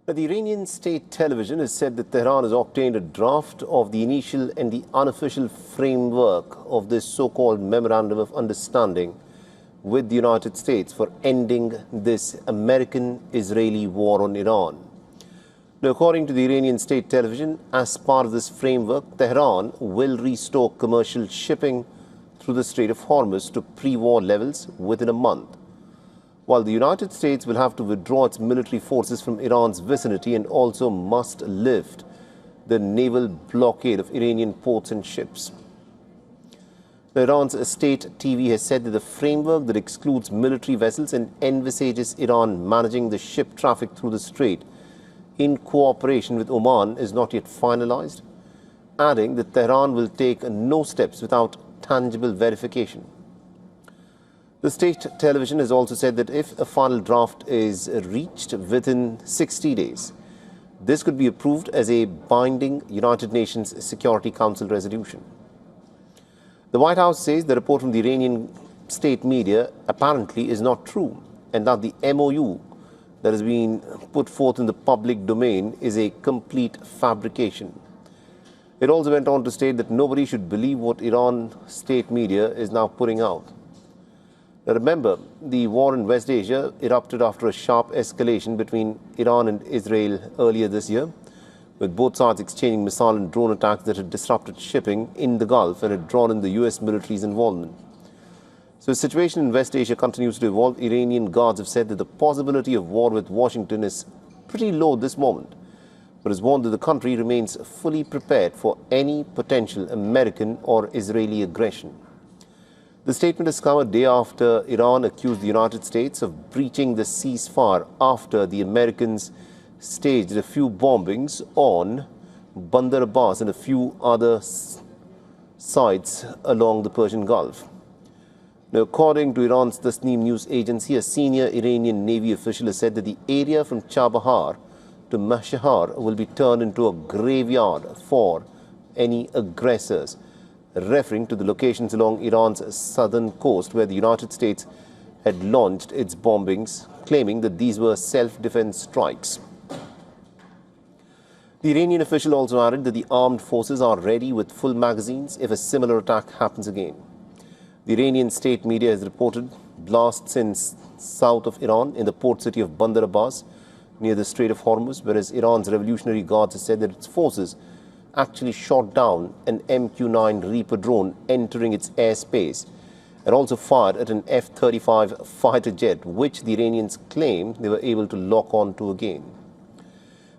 Now, the Iranian state television has said that Tehran has obtained a draft of the initial and the unofficial framework of this so-called Memorandum of Understanding with the United States for ending this American-Israeli war on Iran. Now, according to the Iranian state television, as part of this framework, Tehran will restore commercial shipping through the Strait of Hormuz to pre-war levels within a month, while the United States will have to withdraw its military forces from Iran's vicinity and also must lift the naval blockade of Iranian ports and ships. Iran's state TV has said that the framework that excludes military vessels and envisages Iran managing the ship traffic through the strait in cooperation with Oman is not yet finalized, adding that Tehran will take no steps without tangible verification. The state television has also said that if a final draft is reached within 60 days, this could be approved as a binding United Nations Security Council resolution. The White House says the report from the Iranian state media apparently is not true, and that the MOU that has been put forth in the public domain is a complete fabrication. It also went on to state that nobody should believe what Iran state media is now putting out. Now remember, the war in West Asia erupted after a sharp escalation between Iran and Israel earlier this year, with both sides exchanging missile and drone attacks that had disrupted shipping in the Gulf and had drawn in the U.S. military's involvement. So the situation in West Asia continues to evolve. Iranian guards have said that the possibility of war with Washington is pretty low at this moment, but has warned that the country remains fully prepared for any potential American or Israeli aggression. The statement has come a day after Iran accused the United States of breaching the ceasefire after the Americans staged a few bombings on Bandar Abbas and a few other sites along the Persian Gulf. Now, according to Iran's Tasnim news agency, a senior Iranian Navy official has said that the area from Chabahar to Mashhar will be turned into a graveyard for any aggressors, referring to the locations along Iran's southern coast where the United States had launched its bombings, claiming that these were self-defense strikes. The Iranian official also added that the armed forces are ready with full magazines if a similar attack happens again. The Iranian state media has reported blasts in south of Iran in the port city of Bandar Abbas near the Strait of Hormuz, whereas Iran's Revolutionary Guards has said that its forces actually shot down an MQ-9 Reaper drone entering its airspace and also fired at an F-35 fighter jet, which the Iranians claim they were able to lock on to again.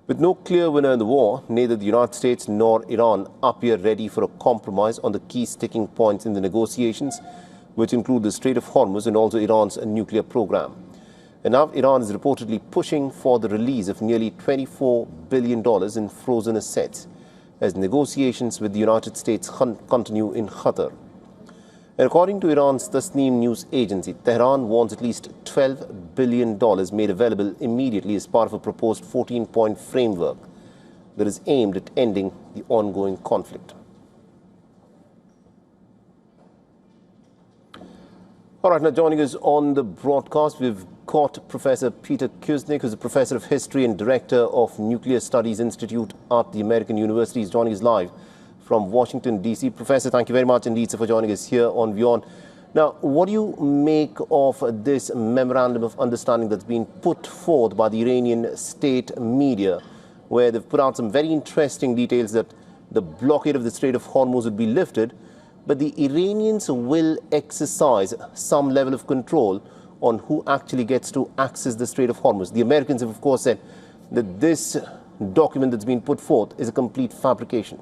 With no clear winner in the war, neither the United States nor Iran appear ready for a compromise on the key sticking points in the negotiations, which include the Strait of Hormuz and also Iran's nuclear program. And now Iran is reportedly pushing for the release of nearly $24 billion in frozen assets as negotiations with the United States continue in Qatar. And according to Iran's Tasnim news agency, Tehran wants at least $12 billion made available immediately as part of a proposed 14-point framework that is aimed at ending the ongoing conflict. All right, now joining us on the broadcast, we've got Professor Peter Kuznick, who's a professor of history and director of Nuclear Studies Institute at the American University. He's joining us live from Washington, D.C. Professor, thank you very much indeed for joining us here on WION. Now, what do you make of this memorandum of understanding that's been put forth by the Iranian state media, where they've put out some very interesting details that the blockade of the Strait of Hormuz would be lifted, but the Iranians will exercise some level of control on who actually gets to access the Strait of Hormuz? The Americans have, of course, said that this document that's been put forth is a complete fabrication.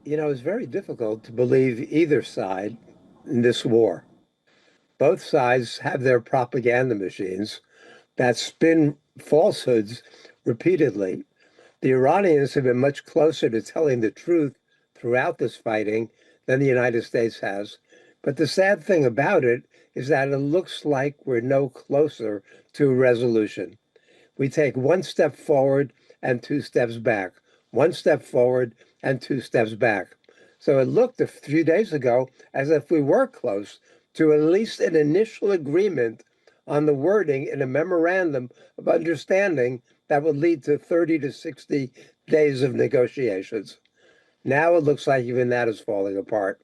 You know, it's very difficult to believe either side in this war. Both sides have their propaganda machines that spin falsehoods repeatedly. The Iranians have been much closer to telling the truth throughout this fighting than the United States has. But the sad thing about it is that it looks like we're no closer to a resolution. We take one step forward and two steps back, one step forward and two steps back. So it looked a few days ago as if we were close to at least an initial agreement on the wording in a memorandum of understanding that would lead to 30 to 60 days of negotiations. Now it looks like even that is falling apart.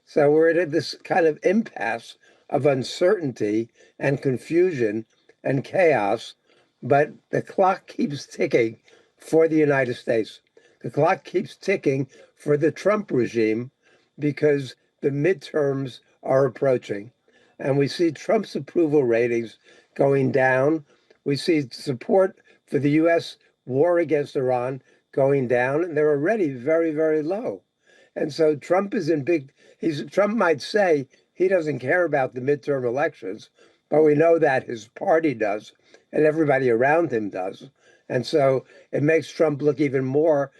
So we're at this kind of impasse of uncertainty and confusion and chaos, but the clock keeps ticking for the United States. The clock keeps ticking for the Trump regime because the midterms are approaching. And we see Trump's approval ratings going down. We see support for the U.S. war against Iran going down, and they're already very, very low. And so Trump is in Trump might say he doesn't care about the midterm elections, but we know that his party does, and everybody around him does. And so it makes Trump look even more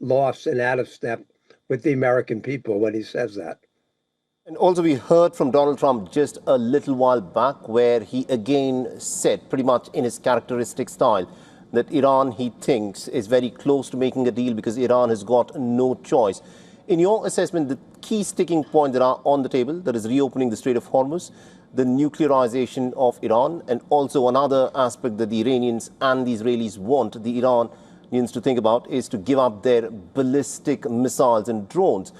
lost and out of step with the American people when he says that. And also we heard from Donald Trump just a little while back where he again said, pretty much in his characteristic style, that Iran, he thinks, is very close to making a deal because Iran has got no choice. In your assessment, the key sticking points that are on the table, that is reopening the Strait of Hormuz, the nuclearization of Iran, and also another aspect that the Iranians and the Israelis want the Iranians to think about is to give up their ballistic missiles and drones.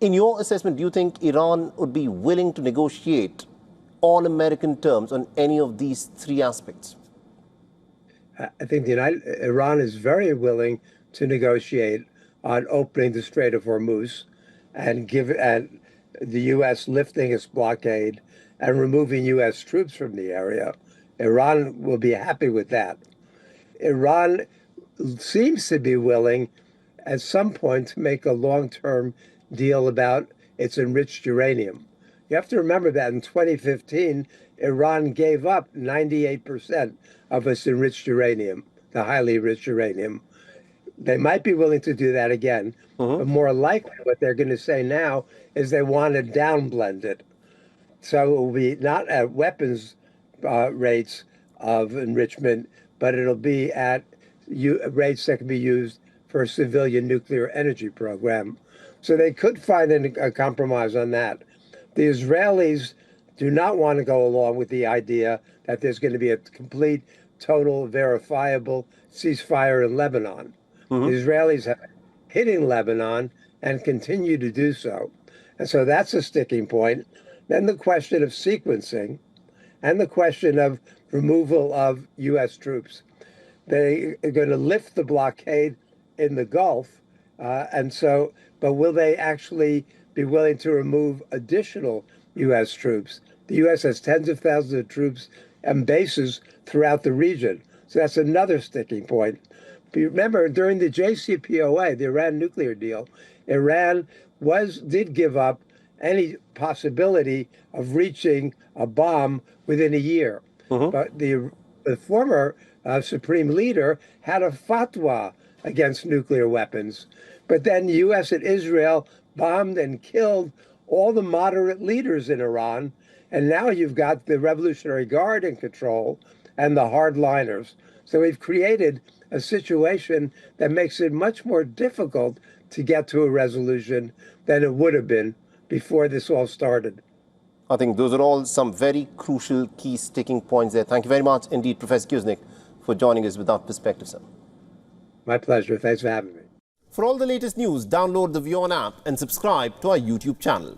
In your assessment, do you think Iran would be willing to negotiate on American terms on any of these three aspects? I think Iran is very willing to negotiate on opening the Strait of Hormuz and the U.S. lifting its blockade and removing U.S. troops from the area. Iran will be happy with that. Iran seems to be willing at some point to make a long-term deal about its enriched uranium. You have to remember that in 2015, Iran gave up 98% of its enriched uranium, the highly enriched uranium. They might be willing to do that again, but more likely what they're going to say now is they want to downblend it. So it will be not at weapons rates of enrichment, but it'll be at rates that can be used for a civilian nuclear energy program. So they could find a compromise on that. The Israelis do not want to go along with the idea that there's going to be a complete, total, verifiable ceasefire in Lebanon. The Israelis have hitting Lebanon and continue to do so. And so that's a sticking point. Then the question of sequencing and the question of removal of U.S. troops. They are going to lift the blockade in the Gulf. But will they actually be willing to remove additional U.S. troops? The U.S. has tens of thousands of troops and bases throughout the region. So that's another sticking point. But remember, during the JCPOA, the Iran nuclear deal, Iran did give up any possibility of reaching a bomb within a year. But the former supreme leader had a fatwa against nuclear weapons. But then the U.S. and Israel bombed and killed all the moderate leaders in Iran. And now you've got the Revolutionary Guard in control and the hardliners. So we've created a situation that makes it much more difficult to get to a resolution than it would have been before this all started. I think those are all some very crucial key sticking points there. Thank you very much indeed, Professor Kuznick, for joining us with that perspective, sir. My pleasure. Thanks for having me. For all the latest news, download the WION app and subscribe to our YouTube channel.